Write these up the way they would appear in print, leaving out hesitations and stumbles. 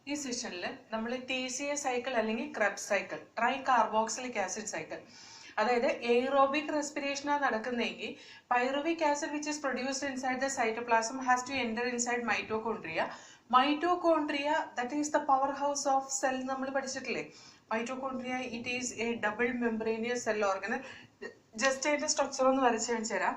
This session, we will TCA cycle or Kreb cycle, tri-carboxylic acid cycle. That is aerobic respiration. Pyruvic acid which is produced inside the cytoplasm has to enter inside mitochondria. Mitochondria, that is the powerhouse of cell. Mitochondria, it is a double membranous cell organelle. Just a structure on the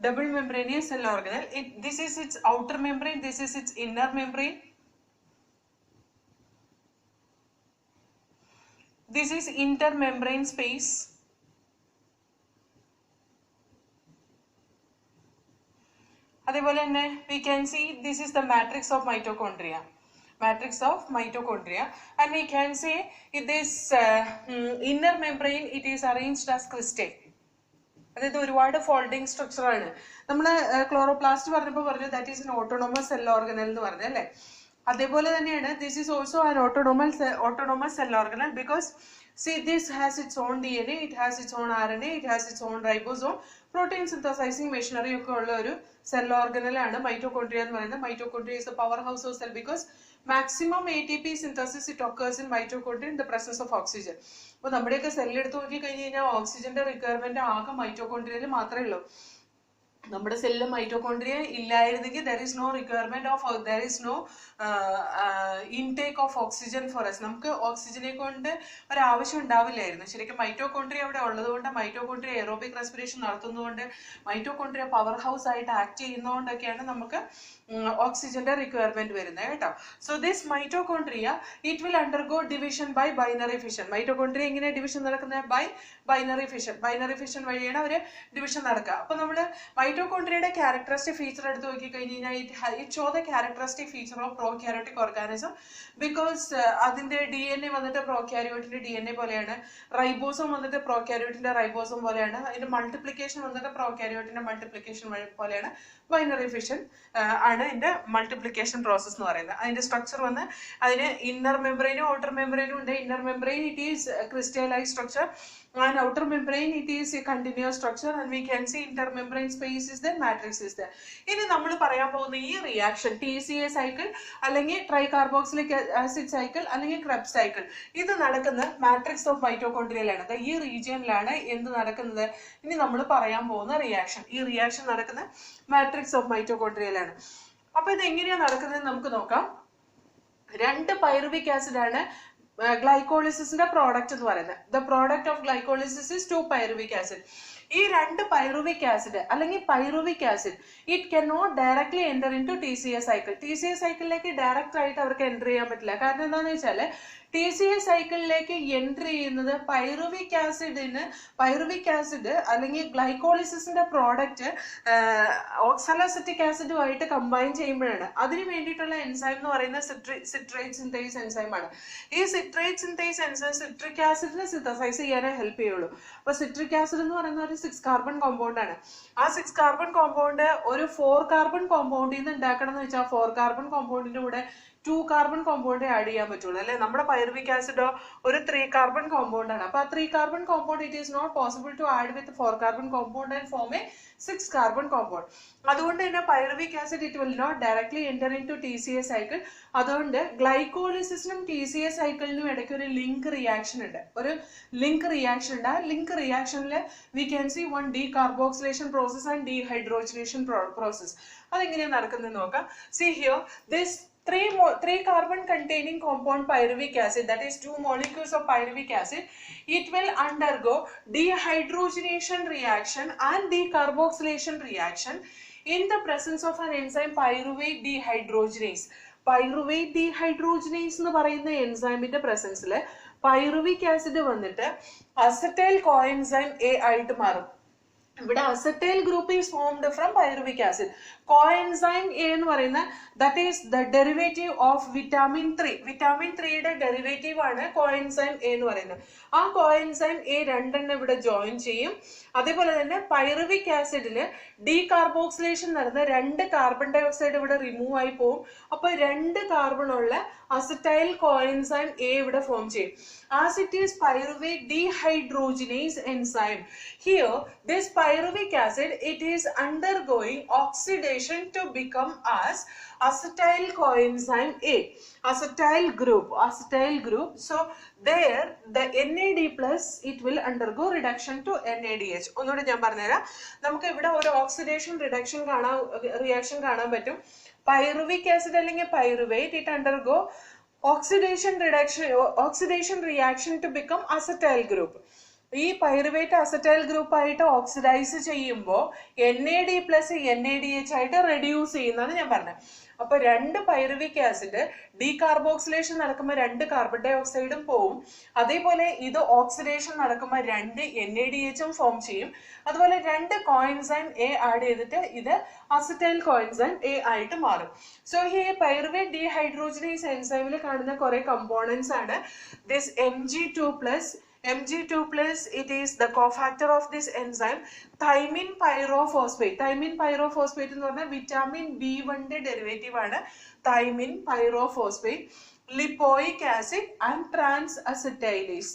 double membranous cell organelle. This is its outer membrane, this is its inner membrane. This is intermembrane space. We can see this is the matrix of mitochondria. And we can say this inner membrane, it is arranged as crystal. That is a folding structure. Chloroplast, that is an autonomous cell organelle. This is also an autonomous cell organelle because see, this has its own DNA, it has its own RNA, it has its own ribosome. Protein synthesizing machinery cell organelle. Mitochondria is the powerhouse of cell because maximum ATP synthesis it occurs in mitochondria in the presence of oxygen. But we cell oxygen requirement mitochondria. നമ്മുടെ cell mitochondria ഇല്ലായിരുന്നെങ്കിൽ there is no requirement of there is no intake of oxygen for us. നമുക്ക് ഓക്സിജനെ കൊണ്ട് ഒരു ആവശ്യം ഉണ്ടാവില്ലായിരുന്നു. ശരിക്കും mitochondria അവിടെ ഉള്ളതുകൊണ്ട് mitochondria aerobic respiration നടത്തുന്നതുകൊണ്ട് മൈറ്റോകോൺഡ്രിയ പവർ ഹൗസ് ആയിട്ട് ആക്ട് ചെയ്യുന്നതുകൊണ്ടൊക്കെയാണ് നമുക്ക് ഓക്സിജന്റെ റിക്വയർമെന്റ് വരുന്നത് കേട്ടോ. So this mitochondria it will undergo division by binary fission. Mitochondria എങ്ങനെ ഡിവിഷൻ നടക്കുന്നത്? By binary fission. Binary fission വഴിയാണ് അവർ ഡിവിഷൻ നടക്കുക. അപ്പൊ നമ്മള് മൈറ്റോകോൺഡ്രിയയുടെ ക്യാരക്ടറിസ്റ്റിക് ഫീച്ചർ എടുത്ത് നോക്കി കഴിഞ്ഞാൽ it show the characteristic feature of prokaryotic organism because അതിന്റെ DNA വന്നിട്ട് പ്രോക്യാരിയോട്ടിന്റെ DNA പോലെയാണ്, റൈബോസോം വന്നിട്ട് പ്രോക്യാരിയോട്ടിന്റെ റൈബോസോം പോലെയാണ്, അതിന്റെ മൾട്ടിപ്ലിക്കേഷൻ വന്നിട്ട് പ്രോക്യാരിയോട്ടിന്റെ മൾട്ടിപ്ലിക്കേഷൻ പോലെയാണ്. ബൈനറി ഫിഷൻ ആണ് ഇതിന്റെ മൾട്ടിപ്ലിക്കേഷൻ പ്രോസസ് എന്ന് പറയുന്നത്. അതിന്റെ സ്ട്രക്ചർ വന്ന് അതിന് ഇന്നർ മെംബ്രെയിനും ഔട്ടർ മെംബ്രെയിനും ഉണ്ട്. Inner membrane it is crystallise structure and outer membrane it is a continuous structure and we can see intermembrane space is there, matrix is there. ഇനി നമ്മൾ പറയാൻ പോകുന്ന ഈ റിയാക്ഷൻ TCA സൈക്കിൾ അല്ലെങ്കിൽ ട്രൈകാർബോക്സിലിക് acid cycle അല്ലെങ്കിൽ Kreb cycle ഇത് നടക്കുന്ന matrix of മൈറ്റോകോൺഡ്രിയയിലാണ്. ഈ റീജിയനിലാണ് എന്ത് നടക്കുന്നത്? ഇനി നമ്മൾ പറയാൻ പോകുന്ന റിയാക്ഷൻ, ഈ റിയാക്ഷൻ നടക്കുന്ന മാട്രിക്സ് ഓഫ് മൈറ്റോകോൺഡ്രിയയിലാണ്. അപ്പൊ ഇത് എങ്ങനെയാണ് നടക്കുന്നത് നമുക്ക് നോക്കാം. രണ്ട് പൈറുവിക് ആസിഡ് ആണ് glycolysis product. The product of glycolysis is 2-pyruvic acid. This 2-pyruvic acid, pyruvic acid, it cannot directly enter into TCA cycle. TCA cycle like direct right enter TCA cycle like entry in the pyruvic acid glycolysis in the product oxaloacetic acid white combine chamber. Other enzyme citrate synthase enzyme. This citrate synthase enzyme citric acid synthesize help you. But citric acid is 6 carbon compound. That 6 carbon compound is 4 carbon compound in the 4 carbon compound in the 2 carbon compound add ചെയ്യാൻ പറ്റുള്ളൂ അല്ലേ. നമ്മുടെ pyruvic acid ഒരു 3 carbon compound ആണ്. അപ്പോൾ 3 carbon compound it is not possible to add with 4 carbon compound and form a 6 carbon compound. അതുകൊണ്ട് തന്നെ pyruvic acid it will not directly enter into TCA cycle. അതുകൊണ്ട് glycolysisനും TCA cycleനും ഇടയ്ക്ക് ഒരു link reaction ഉണ്ട്. ഒരു link reaction ഉണ്ട്. ആ link റിയാക്ഷനിൽ we can see one decarboxylation process and dehydrogenation process. അതെങ്ങനെയാണ് നടക്കുന്നത് നോക്കാം. See here, this 3 carbon containing compound pyruvic acid, that is 2 molecules of pyruvic acid, it will undergo dehydrogenation reaction and decarboxylation reaction in the presence of an enzyme pyruvate dehydrogenase. Pyruvate dehydrogenase എന്ന് പറയുന്ന എൻസൈമിന്റെ പ്രസൻസിൽ pyruvic acid വന്നിട്ട് acetyl coenzyme A ആയിട്ട് മാറും. ഇവിടെ acetyl group is formed from pyruvic acid. Coenzyme A എന്ന് പറയുന്ന that is the derivative of vitamin 3. Vitamin 3യുടെ derivative ആണ് coenzyme A എന്ന് പറയുന്നത്. ആ coenzyme A രണ്ടെണ്ണം ഇവിടെ ജോയിൻ ചെയ്യും. അതേപോലെ തന്നെ pyruvic ആസിഡില് ഡീകാർബോക്സിലേഷൻ നടന്ന് 2 കാർബൺ ഡൈ ഓക്സൈഡ് ഇവിടെ റിമൂവ് ആയി പോകും. അപ്പൊ 2 കാർബൺ ഉള്ള acetyl coenzyme A ഇവിടെ ഫോം ചെയ്യും. As it is pyruvate dehydrogenase enzyme. Here, this pyruvic acid, it is undergoing oxidation to become as acetyl coenzyme A. Acetyl group. So, there, the NAD plus, it will undergo reduction to NADH. ഒന്നുകൂടി ഞാൻ പറഞ്ഞുതരാം. നമുക്ക് ഇവിടെ ഒരു oxidation reaction കാണാൻ പറ്റും. Pyruvic acid അല്ലെങ്കിൽ pyruvate, it undergo oxidation reaction to become acetyl group. ഈ പൈറുവേറ്റ് അസറ്റൈൽ ഗ്രൂപ്പ് ആയിട്ട് ഓക്സിഡൈസ് ചെയ്യുമ്പോൾ NAD പ്ലസ് NADH ആയിട്ട് റെഡ്യൂസ് ചെയ്യുന്നതാണ് ഞാൻ പറഞ്ഞത്. അപ്പൊ 2 പൈറുവിക് ആസിഡ് ഡീകാർബോക്സിലേഷൻ നടക്കുമ്പോൾ 2 കാർബൺ ഡൈ ഓക്സൈഡും പോവും. അതേപോലെ ഇത് ഓക്സിഡേഷൻ നടക്കുമ്പോൾ 2 NADHും ഫോം ചെയ്യും. അതുപോലെ 2 കോഎൻസൈം A ആഡ് ചെയ്തിട്ട് ഇത് അസറ്റൈൽ കോഎൻസൈം A ആയിട്ട് മാറും. സോ ഈ പൈറുവേറ്റ് ഡീഹൈഡ്രോജനേസ് എൻസൈമിൽ കാണുന്ന കുറെ കമ്പോണൻസ് ആണ് this Mg2 plus, it is the cofactor of this enzyme. Thymine pyrophosphate. Thymine pyrophosphate എന്ന് പറഞ്ഞാൽ vitamin B1 ന്റെ ഡെറിവേറ്റീവ് ആണ് thymine pyrophosphate. Lipoic acid and trans-acetylase.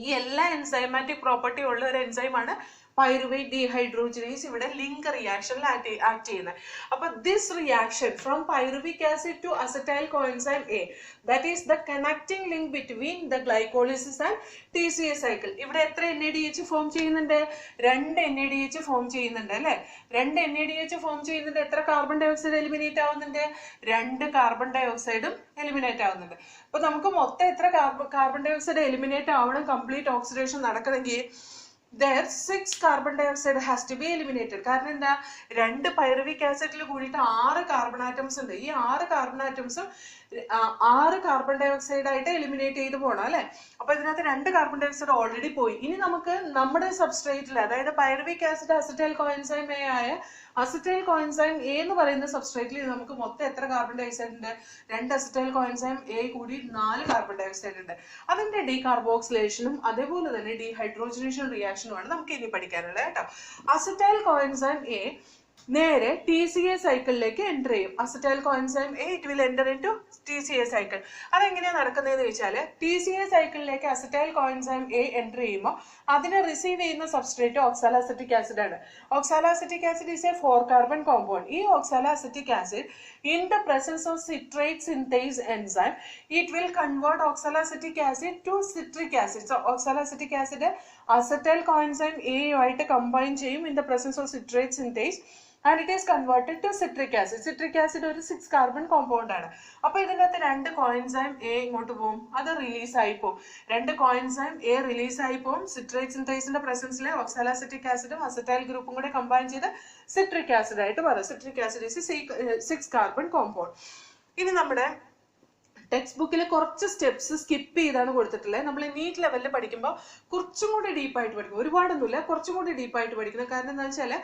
ഈ എല്ലാ എൻസൈമാറ്റിക് പ്രോപ്പർട്ടി ഉള്ള ഒരു എൻസൈം ആണ് pyruvate dehydrogenase ഇവിടെ ലിങ്ക് റിയാക്ഷനിൽ ആക്ട് ചെയ്യുന്നത്. അപ്പൊ this reaction from pyruvic acid to acetyl coenzyme A, that is the connecting link between the glycolysis and TCA cycle. ഇവിടെ എത്ര NADH ഫോം ചെയ്യുന്നുണ്ട്? 2 NADH ഫോം ചെയ്യുന്നുണ്ട് അല്ലെ? 2 NADH ഫോം ചെയ്യുന്നുണ്ട്. എത്ര കാർബൺ ഡൈ ഓക്സൈഡ് എലിമിനേറ്റ് ആവുന്നുണ്ട്? 2 കാർബൺ ഡൈ ഓക്സൈഡും എലിമിനേറ്റ് ആവുന്നുണ്ട്. അപ്പൊ നമുക്ക് മൊത്തം എത്ര കാർബൺ ഡൈ ഓക്സൈഡ് എലിമിനേറ്റ് ആവണം കംപ്ലീറ്റ് ഓക്സിഡേഷൻ നടക്കണമെങ്കിൽ? There 6 carbon dioxide has to be eliminated. കാരണം എന്താ? 2 പൈറുവിക് ആസിഡിൽ കൂടിയിട്ട് 6 കാർബൺ ആറ്റംസ് ഉണ്ട്. ഈ 6 കാർബൺ ആറ്റംസും 6 കാർബൺ ഡൈ ഓക്സൈഡ് ആയിട്ട് എലിമിനേറ്റ് ചെയ്ത് പോകണം അല്ലെ? അപ്പൊ ഇതിനകത്ത് 2 കാർബൺ ഡൈ ഓക്സൈഡ് ഓൾറെഡി പോയി. ഇനി നമുക്ക് നമ്മുടെ സബ്സ്ട്രേറ്റിൽ, അതായത് pyruvic acid acetyl coenzyme A ആയ അസറ്റൈൽ കോഎൻസൈം A എന്ന് പറയുന്ന സബ്സ്ട്രേറ്റിൽ നമുക്ക് മൊത്തം എത്ര കാർബൺ ഡൈ ഓക്സൈഡ് ഉണ്ട്? 2 അസറ്റൈൽ കോഎൻസൈം A കൂടി 4 കാർബൺ ഡൈ ഓക്സൈഡ് ഉണ്ട്. അതിന്റെ ഡീകാർബോക്സിലേഷനും അതേപോലെ തന്നെ ഡീഹൈഡ്രോജനേഷൻ റിയാക്ഷനുമാണ് നമുക്ക് ഇനി പഠിക്കാനുള്ളത് കേട്ടോ. അസറ്റൈൽ കോഎൻസൈം A നേരെ TCA സൈക്കിളിലേക്ക് എൻ്റർ ചെയ്യും. Acetyl coenzyme A, it will enter into TCA cycle. അതെങ്ങനെയാണ് നടക്കുന്നതെന്ന് വെച്ചാൽ TCA സൈക്കിളിലേക്ക് അസറ്റൈൽ കോഎൻസൈം A എൻ്റർ ചെയ്യുമ്പോൾ അതിനെ റിസീവ് ചെയ്യുന്ന സബ്സ്ട്രേറ്റ് ഓക്സാലോഅസറ്റിക് ആസിഡ് ആണ്. Oxaloacetic acid is a 4 carbon compound. ഈ oxaloacetic acid in the presence of citrate synthase enzyme, it will convert oxaloacetic acid to citric acid. So oxaloacetic acid acetyl coenzyme A ആയിട്ട് combine ചെയ്യും in the presence of citrate synthase and it is converted to citric acid. Citric acid ഒരു 6 carbon compound ആണ്. അപ്പൊ ഇതിനകത്ത് 2 coenzyme A ഇങ്ങോട്ട് പോകും, അത് release ആയി പോകും. 2 കോഎൻസൈം A റിലീസ് ആയി പോകും. സിട്രേറ്റ് സിന്തേസിന്റെ പ്രസൻസിൽ ഓക്സാലോഅസറ്റിക് ആസിഡും അസറ്റൈൽ ഗ്രൂപ്പും കൂടെ കമ്പൈൻ ചെയ്ത് സിട്രിക് ആസിഡ് ആയിട്ട് മാറും. Citric acid is 6 carbon compound. ഇനി നമ്മുടെ ടെക്സ്റ്റ് ബുക്കിൽ കുറച്ച് സ്റ്റെപ്സ് സ്കിപ്പ് ചെയ്താണ് കൊടുത്തിട്ടുള്ളത്. നമ്മൾ നീറ്റ് ലെവലിൽ പഠിക്കുമ്പോൾ കുറച്ചും കൂടി ഡീപ്പായിട്ട് പഠിക്കും. ഒരുപാടൊന്നുമില്ല, കുറച്ചും കൂടി ഡീപ്പായിട്ട് പഠിക്കണം. കാരണം എന്താ വെച്ചാൽ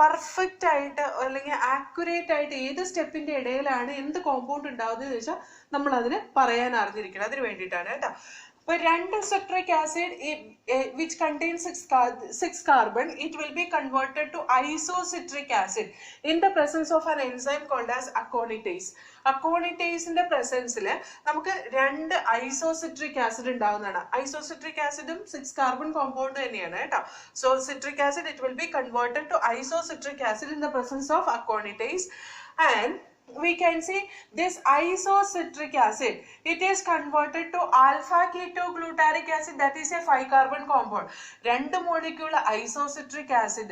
പെർഫെക്റ്റ് ആയിട്ട് അല്ലെങ്കിൽ ആക്യുറേറ്റ് ആയിട്ട് ഏത് സ്റ്റെപ്പിന്റെ ഇടയിലാണ് എന്ത് കോമ്പൗണ്ട് ഉണ്ടാവുന്നത് വെച്ചാൽ നമ്മൾ അതിന് പറയാൻ അറിഞ്ഞിരിക്കണം. അതിന് വേണ്ടിയിട്ടാണ് കേട്ടോ. അപ്പൊ 2 citric acid which contains 6 carbon, it will be converted to isocitric acid in the presence of an enzyme called as aconitase. അക്കോണിറ്റേസിന്റെ പ്രസൻസിൽ നമുക്ക് 2 ഐസോസിട്രിക് ആസിഡ് ഉണ്ടാവുന്നതാണ്. ഐസോസിട്രിക് ആസിഡും 6 കാർബൺ കോമ്പൗണ്ട് തന്നെയാണ് കേട്ടോ. So citric acid it will be converted to isocitric acid in the presence of aconitase, and we can see this isocitric acid, it is converted to alpha ketoglutaric acid, that is a 5 carbon compound. 2 molecule isocitric acid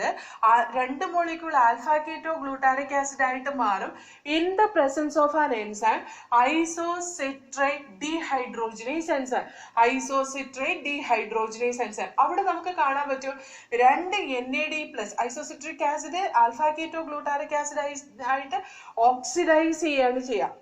2 molecule alpha ketoglutaric acid ആയിട്ട് മാറും in the presence of an enzyme isocitrate dehydrogenase enzyme. Isocitrate dehydrogenase enzyme അവിടെ നമുക്ക് കാണാൻ പറ്റും 2 NAD+ isocitric acid alpha ketoglutaric acid ആയിട്ട് oxidise ചെയ്യാണ് ചെയ്യുക.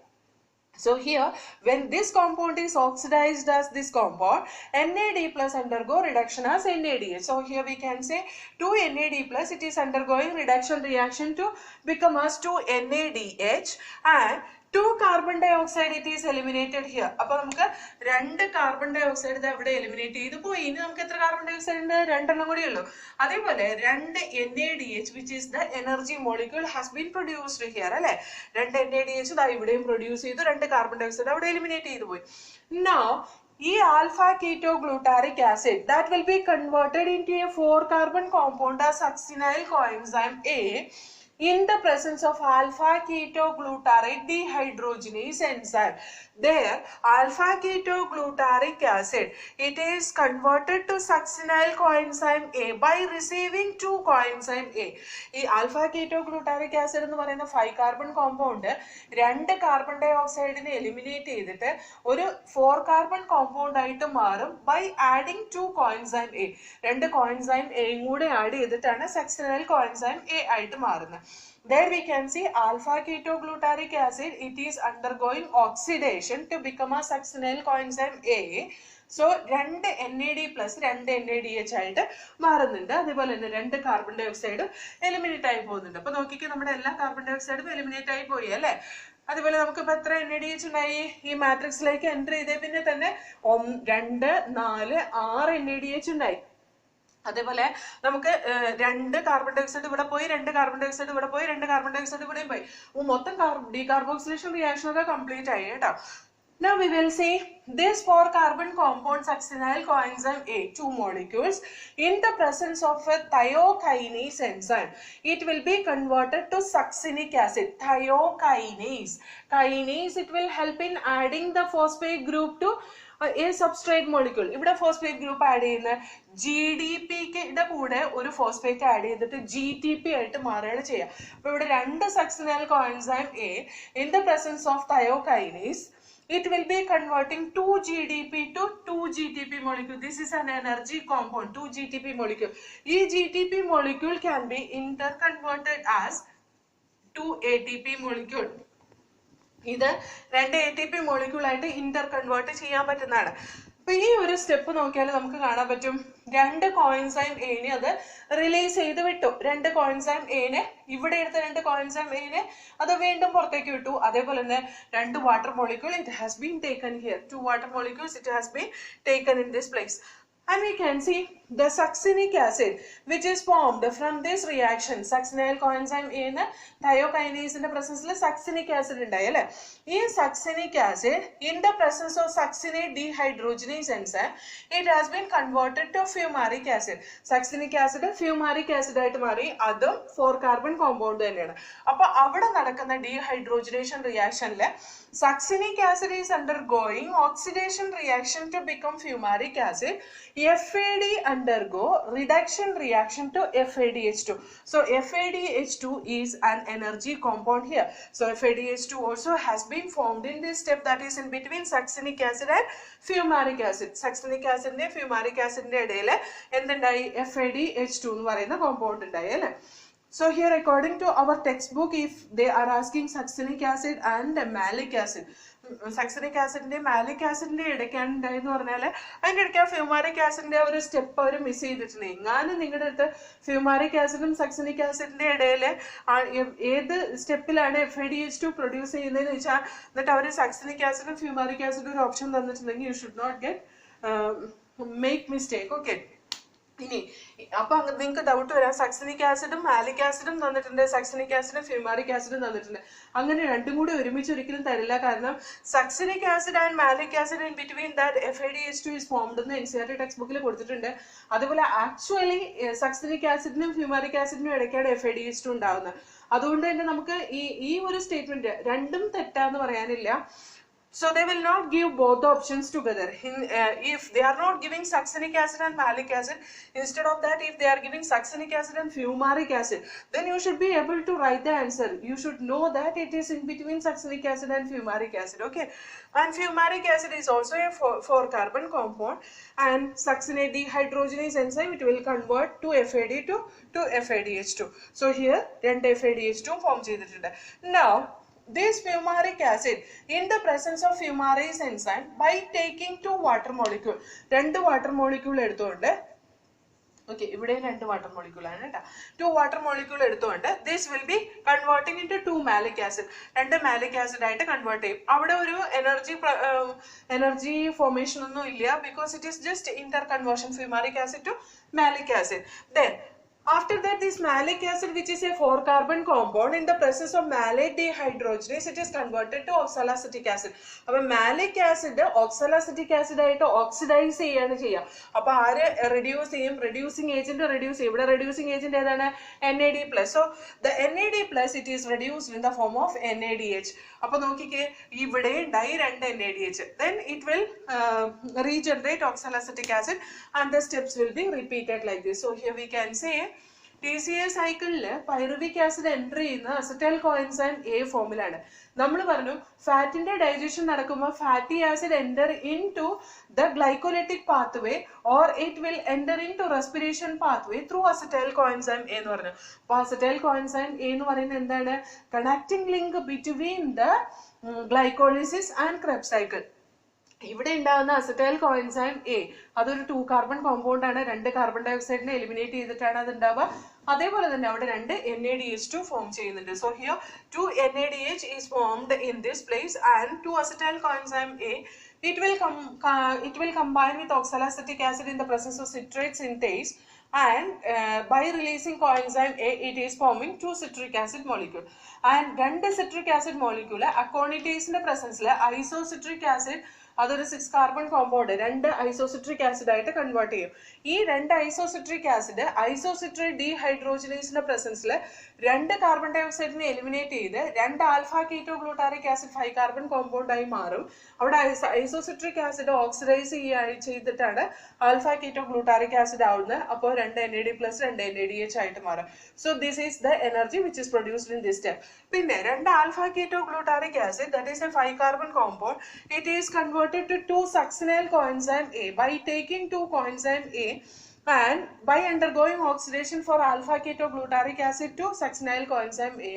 So here, when this compound is oxidized as this compound, NAD plus undergo reduction as NADH. So here we can say 2 NAD plus, it is undergoing reduction reaction to become as 2 NADH, and 2 carbon dioxide it is eliminated here. അപ്പോൾ നമുക്ക് 2 carbon dioxide ഇവിടെ eliminate ചെയ്തു പോയി. ഇനി നമുക്ക് എത്ര carbon dioxide ഉണ്ട്? 2 എണ്ണം കൂടി ഉള്ളൂ. അതേപോലെ 2 NADH which is the energy molecule has been produced here അല്ലേ? 2 NADH ദാ ഇവിടെയും പ്രൊഡ്യൂസ് ചെയ്തു, 2 carbon dioxide അവിടെ eliminate ചെയ്തു പോയി. Now ഈ alpha ketoglutaric acid that will be converted into a 4 carbon compound as succinyl coenzyme A in the presence of alpha ketoglutaric dehydrogenase enzyme. There, alpha ketoglutaric acid, it is converted to succinyl coenzyme A by receiving 2 coenzyme A. ഈ alpha ketoglutaric acid എന്ന് പറയുന്ന 5 carbon compound 2 carbon dioxide നെ eliminate ചെയ്തിട്ട് ഒരു 4 carbon compound ആയിട്ട് മാറും by adding 2 coenzyme A. 2 coenzyme A കൂടെ add ചെയ്തിട്ടാണ് succinyl coenzyme A ആയിട്ട് മാറുന്നത്. There we can see alpha ketoglutaric acid, it is undergoing oxidation to become a succinyl coenzyme A. So 2 NAD plus 2 NADH ആയിട്ട് മാറുന്നുണ്ട്. അതേപോലെ തന്നെ 2 carbon dioxide eliminate ആയി പോകുന്നുണ്ട്. അപ്പോൾ നോക്കിക്കേ, നമ്മുടെ എല്ലാ carbon dioxide eliminate ആയി പോയി അല്ലേ? അതുപോലെ നമുക്ക് ഇപ്പോൾ എത്ര NADH ഉണ്ടായി? ഈ മാട്രിക്സിലേക്ക് എൻ്റർ ചെയ്തേ പിന്നെ തന്നെ 1, 2, 4, 6 NADH ഉണ്ടായി. അതേപോലെ നമുക്ക് 2 carbon dioxide ഇവിടെ പോയി, 2 carbon dioxide ഇവിടെ പോയി, 2 carbon dioxide ഇവിടെയും പോയി. മൊത്തം decarboxylation reaction ഒക്കെ കംപ്ലീറ്റ് ആയി കേട്ടോ. Now we will see this 4 carbon compound succinyl coenzyme A, 2 molecules, in the presence of a thiokinase enzyme. It will be converted to succinic acid. Thiokinase. Kinase, it will help in adding the phosphate group to a substrate molecule. ഇവിടെ phosphate group add ചെയ്യുന്ന GDP കൂടെ ഒരു phosphate add ചെയ്തിട്ട് GTP ആയിട്ട് മാറുകയാണ് ചെയ്യുക. അപ്പോൾ ഇവിടെ 2 succinyl coenzyme A in the presence of thiokinase, it will be converting 2 GDP to 2 GTP molecule. This is an energy compound, 2 GTP molecule. ഈ GTP molecule can be interconverted as 2 ATP molecule. ഇത് 2 ATP molecule ആയിട്ട് Inter convert ചെയ്യാൻ പറ്റുന്നതാണ്. അപ്പൊ ഈ ഒരു step നോക്കിയാൽ നമുക്ക് കാണാൻ പറ്റും, 2 കോയിൻസൈം എനെ അത് റിലീസ് ചെയ്ത് വിട്ടു. 2 കോയിൻസൈം എനെ ഇവിടെ എടുത്ത 2 കോയിൻസൈം എനെ അത് വീണ്ടും പുറത്തേക്ക് വിട്ടു. അതേപോലെ തന്നെ 2 water molecule it has been taken here. 2 water molecules it has been taken in this place. And we can see the succinic acid which is formed from this reaction. Succinyl coenzyme A in thiokinase in the presence of succinic acid ഉണ്ടായി അല്ലേ? ഈ succinic acid in the presence of succinate dehydrogenase enzyme, it has been converted to fumaric acid. Succinic acid fumaric acid ആയിട്ട് മാറി. അതും 4 carbon compound തന്നെയാണ്. അപ്പോൾ അവിടെ നടക്കുന്ന dehydrogenation reactionൽ succinic acid is undergoing oxidation reaction to become fumaric acid. FAD undergo reduction reaction to FADH2. So FADH2 is an energy compound here. So FADH2 also has been formed in this step, that is in between succinic acid and fumaric acid. Succinic acid and fumaric acid ഇടയിൽ എന്തുണ്ടായി? FADH2 എന്ന് പറയുന്ന compound ഉണ്ടായി അല്ലേ? So here according to our textbook, if they are asking succinic acid and malic acid, succinic acid and malic acid ഇടയ്ക്കാണ് ഉണ്ടായെന്ന് പറഞ്ഞാൽ അതിൻ്റെ ഇടയ്ക്ക് ഫ്യൂമാറിക് ആസിഡിന്റെ ഒരു സ്റ്റെപ്പ് അവർ മിസ് ചെയ്തിട്ടുണ്ട്. എങ്ങാനും നിങ്ങളുടെ അടുത്ത് ഫ്യൂമാറിക് ആസിഡും സക്സിനിക് ആസിഡിന്റെ ഇടയിൽ ഏത് സ്റ്റെപ്പിലാണ് FADH2 പ്രൊഡ്യൂസ് ചെയ്യുന്നതെന്ന് വെച്ചാൽ എന്നിട്ട് അവർ സക്സിനിക് ആസിഡും ഫ്യൂമാറിക് ആസിഡും ഒരു ഓപ്ഷൻ തന്നിട്ടുണ്ടെങ്കിൽ you should not get make mistake. Okay, ഇനി അപ്പൊ നിങ്ങൾക്ക് ഡൗട്ട് വരാം, സക്സിനിക് ആസിഡും മാലിക് ആസിഡും തന്നിട്ടുണ്ട്, സക്സിനിക് ആസിഡും ഫ്യൂമാറിക് ആസിഡും തന്നിട്ടുണ്ട്. അങ്ങനെ രണ്ടും കൂടി ഒരുമിച്ച് ഒരിക്കലും തരില്ല. കാരണം succinic acid and malic acid in between that FADH2 is formed എന്ന് NCERT ടെക്സ്റ്റ് ബുക്കിൽ കൊടുത്തിട്ടുണ്ട്. അതുപോലെ ആക്ച്വലി സക്സിനിക് ആസിഡിനും ഫ്യൂമാറിക് ആസിഡിനും ഇടയ്ക്കാണ് FADH2 ഉണ്ടാവുന്നത്. അതുകൊണ്ട് തന്നെ നമുക്ക് ഈ ഒരു സ്റ്റേറ്റ്മെന്റ് രണ്ടും തെറ്റാന്ന് പറയാനില്ല. So they will not give both the options together. If they are not giving succinic acid and malic acid, instead of that, if they are giving succinic acid and fumaric acid, then you should be able to write the answer. You should know that it is in between succinic acid and fumaric acid. Okay, and fumaric acid is also a 4 carbon compound, and succinate dehydrogenase enzyme, it will convert to FAD to FADH2. So here 2 FADH2 form ചെയ്തിട്ടുണ്ട്. Now this fumaric acid in the presence of fumarase enzyme by taking 2 water molecule. 2 water molecule എടുത്തുകൊണ്ട് okay, ഇവിടെ 2 water molecule ആണ് കേട്ടോ. 2 water molecule എടുത്തുകൊണ്ട് this will be converting into 2 malic acid. 2 malic acid ആയിട്ട് convert ചെയ്യും. അവിടെ ഒരു energy formation ഒന്നും ഇല്ല because it is just interconversion fumaric acid to malic acid. Then after that, this malic acid, which is a 4-carbon compound, in the presence of malate dehydrogenase, it is converted to oxaloacetic acid. Now, malic acid, oxaloacetic acid, oxidize reducing agent, reducing agent NAD+. So, the NAD+, it is reduced in the form of NADH. NADH. Then it will regenerate oxaloacetic acid and the steps will be repeated like this. So, here we can say TCA cycle pyruvic acid entry in the acetyl coenzyme A formula. നമ്മൾ പറഞ്ഞു ഫാറ്റിന്റെ digestion നടക്കുമ്പോൾ fatty acid enter into the glycolytic pathway or it will enter into respiration pathway through acetyl coenzyme A എന്ന് പറഞ്ഞു. അപ്പോൾ acetyl coenzyme A എന്ന് പറയുന്നത് എന്താണ്? Connecting link between the glycolysis and Kreb cycle. ഇവിടെ ഉണ്ടാകുന്ന അസറ്റൈൽ കോഎൻസൈം എ അതൊരു 2 carbon compound ആണ്. 2 കാർബൺ ഡയോക്സൈഡിനെ എലിമിനേറ്റ് ചെയ്തിട്ടാണ് അത് ഉണ്ടാവുക. അതേപോലെ തന്നെ അവിടെ 2 NADH2 ഫോം ചെയ്യുന്നുണ്ട്. So here 2 NADH is formed in this place and 2 acetyl coenzyme A it will combine with oxaloacetic acid in the presence of citrate synthase and by releasing coenzyme A it is forming 2 citric acid molecule and 2 citric acid molecule aconitase in the presence la isocitric acid അതൊരു 6 carbon compound 2 ഐസോസിട്രിക് acid ആയിട്ട് convert ചെയ്യും. ഈ 2 ഐസോസിട്രിക് acid isocitrate ഡീഹൈഡ്രോജനേസിന്റെ പ്രസൻസിൽ 2 carbon ഡയോക്സൈഡിനെ eliminate ചെയ്ത് 2 alpha keto glutaric acid 5 carbon compound ആയി മാറും. അവിടെ ഐസോസിട്രിക് acid oxidise ചെയ്തിട്ടാണ് alpha keto glutaric acid ആവുന്നത്. അപ്പോൾ 2 NAD+, 2 NADH ആയിട്ട് മാറും. So this is the energy which is produced in this step. പിന്നെ 2 alpha keto glutaric acid that is A 5 carbon compound it is converted to 2 succinyl coenzyme A by taking 2 coenzyme A and by undergoing oxidation for alpha ketoglutaric acid to succinyl coenzyme A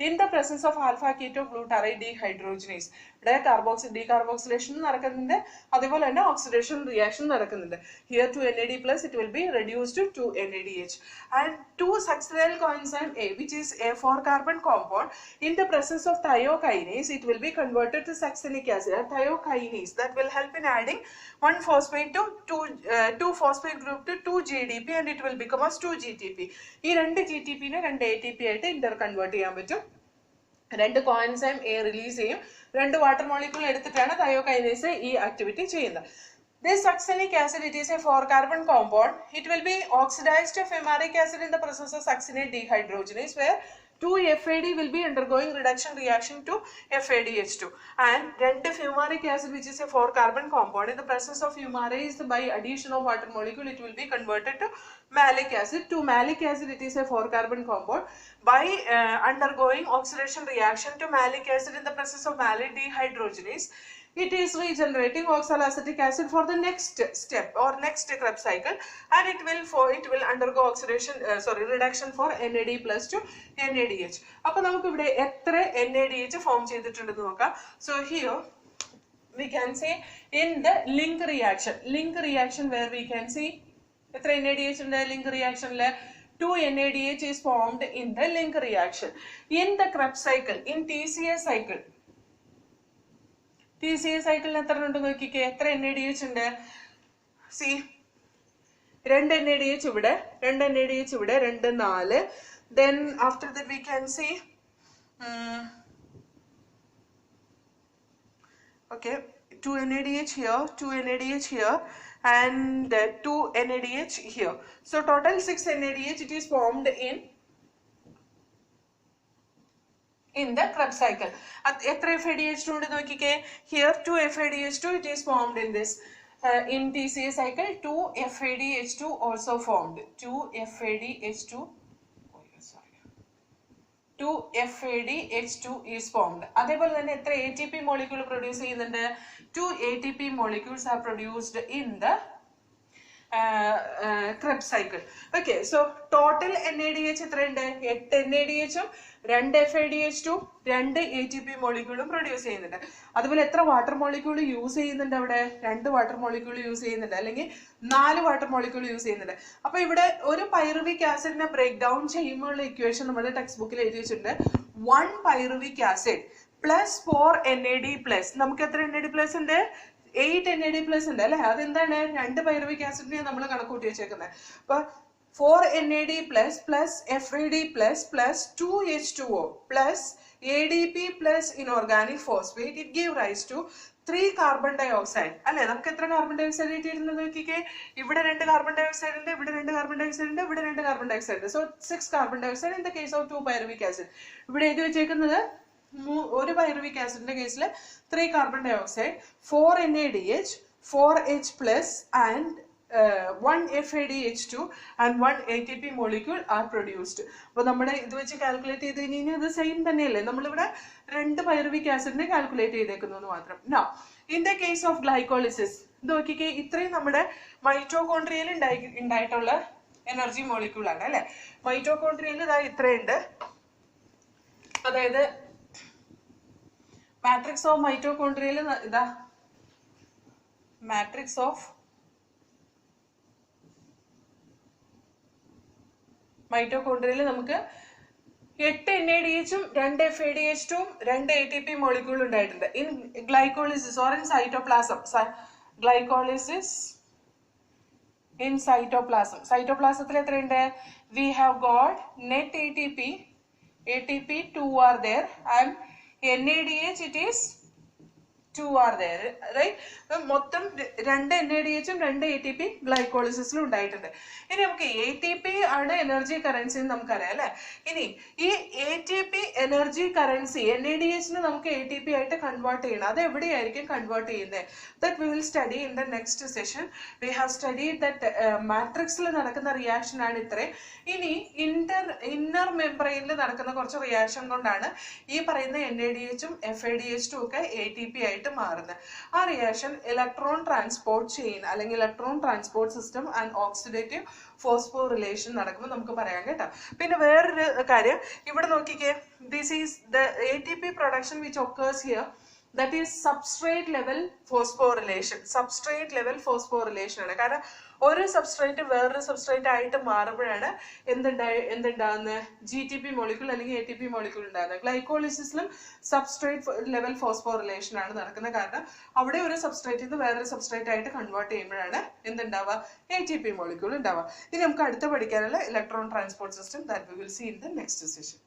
in the presence of alpha ketoglutaric dehydrogenase. ഇവിടെ decarboxylation നടക്കുന്നുണ്ട്, അതുപോലെ തന്നെ oxidation reaction നടക്കുന്നുണ്ട്. Here 2 NAD+ it will be reduced to 2 NADH and 2 succinyl coenzyme A which is a 4-carbon compound in the presence of thiokinase it will be converted to succinic acid. Thiokinase that will help in adding 1 phosphate to 2 phosphate group to 2 GDP and it will become as 2 GTP. ഈ 2 GTP നെ 2 ATP ആയിട്ട് ഇന്റർകൺവേർട്ട് ചെയ്യാൻ പറ്റും. 2 coenzyme A release ചെയ്യും. 2 water molecule എടുത്തിട്ടാണ് thiokinase ഈ activity ചെയ്യുന്നത്. This succinic acid it is a 4-carbon compound. It will be oxidized to fumaric acid in the presence of succinate dehydrogenase where 2 FAD will be undergoing reduction reaction to FADH2 and 2 fumaric acid which is a 4-carbon compound in the presence of fumarase by addition of water molecule it will be converted to malic acid. To malic acid it is a 4-carbon compound by undergoing oxidation reaction to malic acid in the presence of malate dehydrogenase it is regenerating oxaloacetic acid for the next step or next Kreb cycle and it will undergo oxidation reduction for NAD+ to NADH. അപ്പോൾ നമുക്ക് ഇവിടെ എത്ര NADH form ചെയ്തിട്ടുണ്ടെന്ന് നോക്കാം. So here we can say in the link reaction where we can see എത്ര NADH ഉണ്ട് link reactionൽ 2 NADH is formed in the link reaction. In the Kreb cycle in TCA cycle എത്ര ഉണ്ട് നോക്കിക്കേ, എത്ര NADH ഉണ്ട്? See 2 NADH ഇവിടെ, 2 NADH ഇവിടെ, 2 4. Then after that we can see okay 2 NADH here, 2 NADH here and 2 NADH here. So total 6 NADH it is formed in the Kreb cycle. എത്ര FADH2 ഉണ്ട് നോക്കിക്കേ, here 2 FADH2 it is formed in this in TCA cycle 2 FADH2 also formed. 2 FADH2 is formed. അതേപോലെ തന്നെ എത്ര ATP molecule produce ചെയ്യുന്നുണ്ട്? 2 ATP molecules are produced in the Krebs cycle. Okay, so total NADH എത്രയുണ്ട്? 8 NADH ഉം 2 FADH2 2 ATP മോളിക്യൂളും produce ചെയ്യുന്നുണ്ട്. അതുപോലെ എത്ര water molecule use ചെയ്യുന്നുണ്ട് അവിടെ? 2 വാട്ടർ മോളിക്യൂൾ യൂസ് ചെയ്യുന്നുണ്ട്, അല്ലെങ്കിൽ 4 വാട്ടർ മോളിക്യൂൾ യൂസ് ചെയ്യുന്നുണ്ട്. അപ്പൊ ഇവിടെ ഒരു പൈറുവിക് ആസിഡിനെ ബ്രേക്ക് ഡൗൺ ചെയ്യുമ്പോഴുള്ള ഇക്വേഷൻ നമ്മുടെ ടെക്സ്റ്റ് ബുക്കിൽ എഴുതി വെച്ചിട്ടുണ്ട്. 1 pyruvic acid plus 4 NAD plus. നമുക്ക് എത്ര NAD പ്ലസ് ഉണ്ട്? 8 NAD പ്ലസ് ഉണ്ട് അല്ലെ? അതെന്താണ്? 2 പൈറുവിക് ആസിഡിനെ നമ്മൾ കണക്കൂട്ടി വെച്ചേക്കുന്നത്. അപ്പൊ 4 NAD plus plus FAD plus plus 2H2O plus ADP plus inorganic phosphate, it gave rise to 3 carbon dioxide. അല്ലെ? നമുക്ക് എത്ര കാർബൺ ഡയോക്സൈഡ് കിട്ടിയിരുന്നത് നോക്കിക്കേ. ഇവിടെ 2 കാർബൺ ഡയോക്സൈഡ് ഉണ്ട്, ഇവിടെ 2 കാർബൺ ഡയോക്സൈഡ് ഉണ്ട്, ഇവിടെ 2 കാർബൺ ഡയോക്സൈഡ് ഉണ്ട്. So 6 carbon dioxide in the case of 2 pyruvic acid. ഇവിടെ എഴുതി വെച്ചേക്കുന്നത് ഒരു പൈറുവിക് ആസിഡിന്റെ കേസിൽ 3 carbon dioxide, 4 NADH, 4H plus and 1 FADH2 and 1 ATP molecule are produced. അപ്പോൾ നമ്മുടെ ഇത് വെച്ച് കാൽക്കുലേറ്റ് ചെയ്ത് കഴിഞ്ഞാൽ ഇത് സെയിം തന്നെയല്ലേ? നമ്മളിവിടെ 2 പൈറുവിക് ആസിഡിനെ കാൽക്കുലേറ്റ് ചെയ്തേക്കുന്നു മാത്രം. Now, in the case of glycolysis, ഇത് നോക്കിക്കേ, ഇത്രയും നമ്മുടെ മൈറ്റോകോൺട്രിയയിൽ ഉണ്ടായിട്ടുള്ള എനർജി മോളിക്യൂൾ ആണ് അല്ലെ? മൈറ്റോകോൺട്രിയയിൽ ഇതാ ഇത്രയുണ്ട്. അതായത് മാട്രിക്സ് ഓഫ് മൈറ്റോകോൺട്രിയയിൽ ഇതാ മാട്രിക്സ് ഓഫ് മൈറ്റോകോൺട്രിയയിൽ നമുക്ക് 8 NADH ഉം 2 FADH2 ഉം 2 ATP മോളിക്യൂൾ ഉണ്ടായിട്ടുണ്ട്. In glycolysis or in cytoplasm, glycolysis in cytoplasm, സൈറ്റോപ്ലാസത്തിൽ എത്രയുണ്ട്? We have got net ATP 2 are there and NADH it is 2 are there, right? മൊത്തം 2 NADH ഉം 2 ATP ഗ്ലൈക്കോളിസിസിലും ഉണ്ടായിട്ടുണ്ട്. ഇനി നമുക്ക് ATP ആണ് എനർജി കറൻസി എന്ന് നമുക്കറിയാം അല്ലെ? ഇനി ഈ ATP എനർജി കറൻസി NADH നമുക്ക് ATP ആയിട്ട് കൺവേർട്ട് ചെയ്യണം. അത് എവിടെയായിരിക്കും കൺവേർട്ട് ചെയ്യുന്നത്? That we will study in the next session. We have studied that മാട്രിക്സിൽ നടക്കുന്ന റിയാക്ഷൻ ആണ് ഇത്രയും. ഇനി ഇന്നർ മെംബ്രെയിനിൽ നടക്കുന്ന കുറച്ച് റിയാക്ഷൻ കൊണ്ടാണ് ഈ പറയുന്ന NADH ഉം FADH2 ഒക്കെ ATP ആയിട്ട് മാറുന്നത്. ആ റിയാക്ഷൻ ഇലക്ട്രോൺ ട്രാൻസ്പോർട്ട് ചെയിൻ അല്ലെങ്കിൽ electron transport system and oxidative phosphorylation നടക്കുമ്പോൾ നമുക്ക് പറയാം കേട്ടോ. പിന്നെ വേറൊരു കാര്യം ഇവിടെ നോക്കിക്കേ, this is the ATP production which occurs here, that is substrate level phosphorylation. Substrate level phosphorylation ആണ്. കാരണം ഒരു സബ്സ്ട്രേറ്റ് വേറൊരു സബ്സ്ട്രേറ്റ് ആയിട്ട് മാറുമ്പോഴാണ് എന്തുണ്ടാകുന്നത്? GTP മോളിക്യൂൾ അല്ലെങ്കിൽ ATP മോളിക്യൂൾ ഉണ്ടാകുന്നത്. ഗ്ലൈക്കോളിസിസിലും സബ്സ്ട്രേറ്റ് ലെവൽ ഫോസ്ഫോറിലേഷൻ ആണ് നടക്കുന്നത്. കാരണം അവിടെ ഒരു സബ്സ്ട്രേറ്റിൽ നിന്ന് വേറൊരു സബ്സ്ട്രേറ്റ് ആയിട്ട് കൺവേർട്ട് ചെയ്യുമ്പോഴാണ് എന്തുണ്ടാവുക? ATP മോളിക്യൂൾ ഉണ്ടാവുക. ഇനി നമുക്ക് അടുത്ത് പഠിക്കാനുള്ള electron transport system that we will see in the next session.